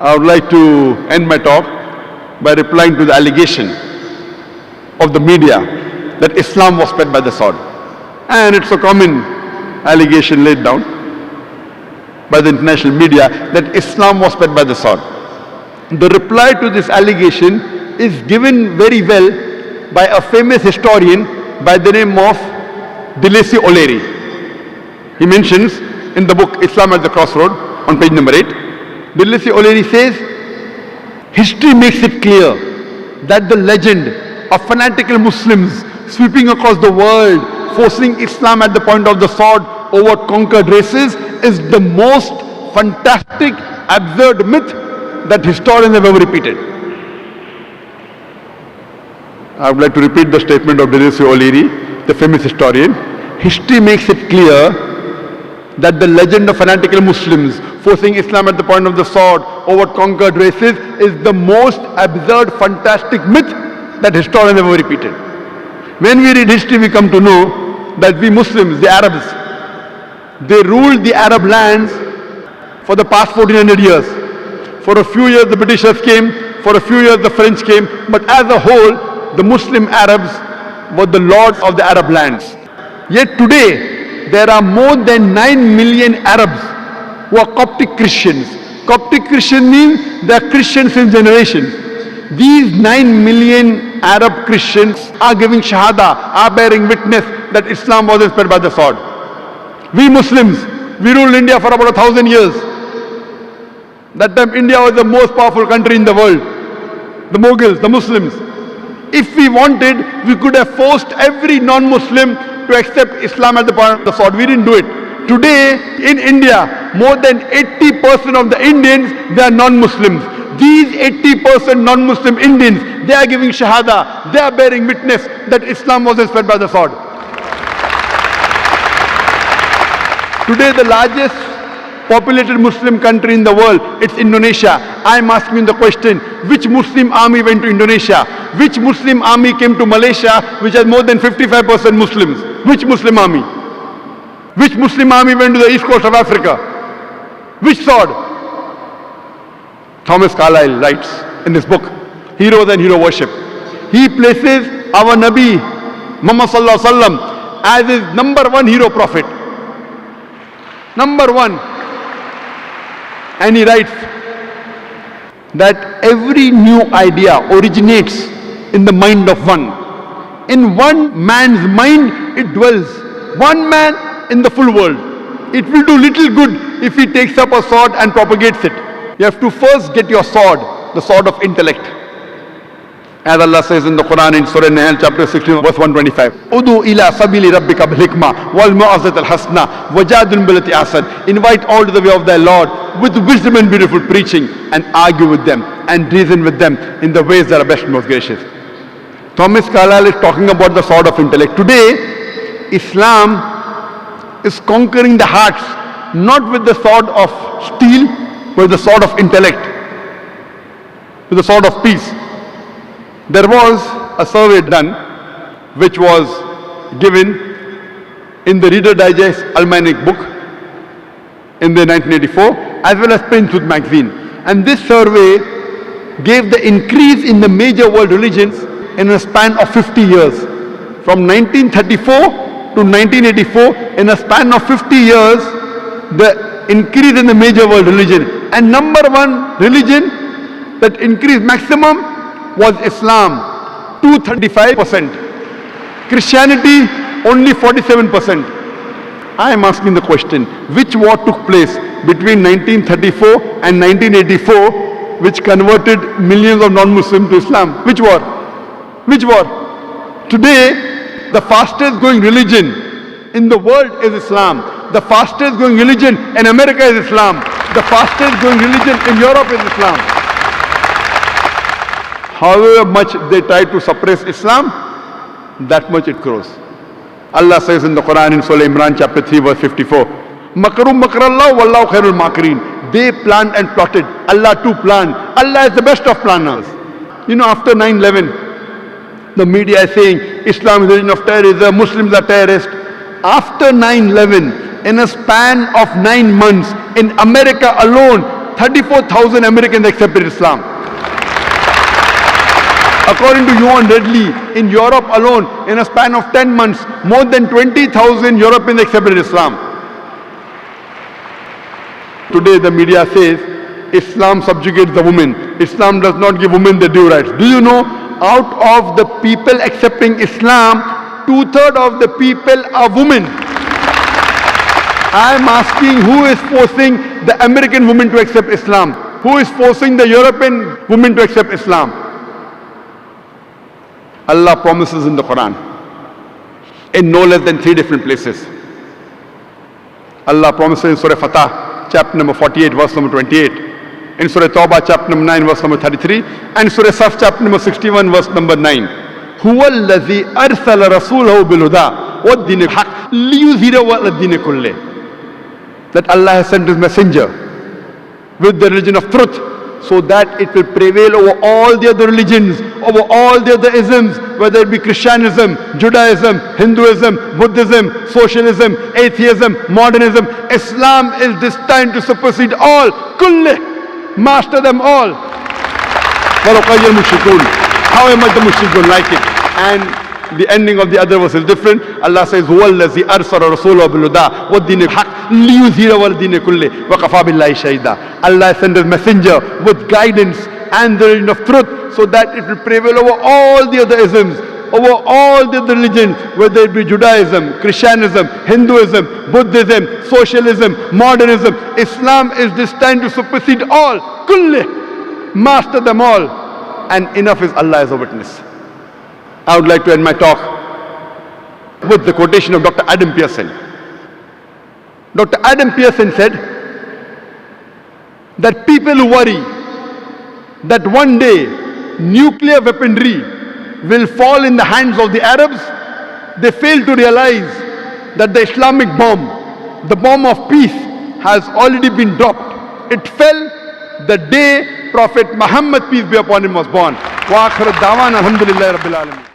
I would like to end my talk by replying to the allegation of the media that Islam was spread by the sword. And it's a common allegation laid down by the international media that Islam was spread by the sword. The reply to this allegation is given very well by a famous historian by the name of Deleuze O'Leary. He mentions in the book Islam at the Crossroad on page number 8, Deleuze O'Leary says, history makes it clear that the legend of fanatical Muslims sweeping across the world, forcing Islam at the point of the sword over conquered races is the most fantastic, absurd myth that historians have ever repeated. I would like to repeat the statement of Deleuze O'Leary, the famous historian. History makes it clear that the legend of fanatical Muslims forcing Islam at the point of the sword over conquered races is the most absurd, fantastic myth that historians have ever repeated. When we read history, we come to know that we Muslims, the Arabs, they ruled the Arab lands for the past 1400 years. For a few years the Britishers came, for a few years the French came, but as a whole, the Muslim Arabs were the lords of the Arab lands. Yet today, there are more than 9 million Arabs who are Coptic Christians. Coptic Christian means they are Christians in generations. These 9 million Arab Christians are giving Shahada, are bearing witness that Islam was spread by the sword. We Muslims, we ruled India for about 1,000 years. That time India was the most powerful country in the world. The Mughals, the Muslims. If we wanted, we could have forced every non-Muslim to accept Islam at the point of the sword. We didn't do it. Today, in India, more than 80% of the Indians, they are non-Muslims. These 80% non-Muslim Indians, they are giving Shahada, they are bearing witness that Islam was spread by the sword. Today, the largest populated Muslim country in the world, it's Indonesia. I'm asking the question, which Muslim army went to Indonesia? Which Muslim army came to Malaysia, which has more than 55% Muslims? Which Muslim army? Which Muslim army went to the east coast of Africa? Which sword? Thomas Carlyle writes in this book, Heroes and Hero Worship. He places our Nabi, Muhammad Sallallahu Alaihi Wasallam, as his number one hero prophet. Number one. And he writes that every new idea originates in the mind of one. In one man's mind it dwells. One man in the full world. It will do little good if he takes up a sword and propagates it. You have to first get your sword, the sword of intellect. As Allah says in the Quran in Surah Nahl chapter 16 verse 125. Udu ila sabili rabbika bil hikmah wal mu'azzat al hasna wajadun billati asad. Invite all to the way of thy Lord with wisdom and beautiful preaching, and argue with them and reason with them in the ways that are best and most gracious. Thomas Carlyle is talking about the sword of intellect. Today, Islam is conquering the hearts not with the sword of steel, but with the sword of intellect, with the sword of peace. There was a survey done which was given in the Reader Digest Almanac book in the 1984 as well as Princewood magazine. And this survey gave the increase in the major world religions in a span of 50 years. From 1934 to 1984, in a span of 50 years, the increase in the major world religion. And number one religion that increased maximum was Islam, 235%. Christianity, only 47%. I am asking the question, which war took place between 1934 and 1984 which converted millions of non-Muslims to Islam? Which war? Which war? Today, the fastest growing religion in the world is Islam. The fastest growing religion in America is Islam. The fastest growing religion in Europe is Islam. However much they try to suppress Islam, that much it grows. Allah says in the Quran in Surah Imran chapter 3 verse 54, Makarum makarallah wallahu khairul makirin. They planned and plotted. Allah too planned. Allah is the best of planners. You know, after 9/11, the media is saying Islam is the religion of terrorism, Muslims are terrorists. After 9/11, in a span of 9 months, in America alone, 34,000 Americans accepted Islam. According to Johan Redley, in Europe alone, in a span of 10 months, more than 20,000 Europeans accepted Islam. Today the media says Islam subjugates the women. Islam does not give women the due rights. Do you know, out of the people accepting Islam, 2/3 of the people are women. I am asking, who is forcing the American women to accept Islam? Who is forcing the European women to accept Islam? Allah promises in the Quran, in no less than 3 different places. Allah promises in Surah Fatah, chapter number 48, verse number 28. In Surah Tawbah, chapter number 9, verse number 33. And Surah Saf, chapter number 61, verse number 9. هُوَ الَّذِي أَرْسَلَ رَسُولَهُ بِالْهُدَى وَالدِّينِ الْحَقِّ لِيُظْهِرَهُ عَلَى الدِّينِ كُلِّهِ. That Allah has sent His messenger with the religion of truth, so that it will prevail over all the other religions, over all the other isms, whether it be Christianism, Judaism, Hinduism, Buddhism, Socialism, Atheism, Modernism. Islam is destined to supersede all. Kulle, master them all. However much the mushrikun don't like it. And the ending of the other verse is different. Allah says, هُوَ الَّذِي أَرْسَلَ رَسُولَهُ بِالْهُدَى وَالدِّينِ الْحَقِّ لِيُظْهِرَهُ عَلَى الدِّينِ كُلِّهِ وَكَفَى بِاللَّهِ شَهِيدًا. Allah sent His messenger with guidance and the religion of truth, so that it will prevail over all the other isms, over all the other religions, whether it be Judaism, Christianism, Hinduism, Buddhism, Socialism, Modernism. Islam is destined to supersede all. Kulle, master them all. And enough is Allah as a witness. I would like to end my talk with the quotation of Dr. Adam Pearson. Dr. Adam Pearson said that people who worry that one day nuclear weaponry will fall in the hands of the Arabs, they fail to realize that the Islamic bomb, the bomb of peace, has already been dropped. It fell the day Prophet Muhammad, peace be upon him, was born. Wa akhir da'wana alhamdulillahi rabbil alamin.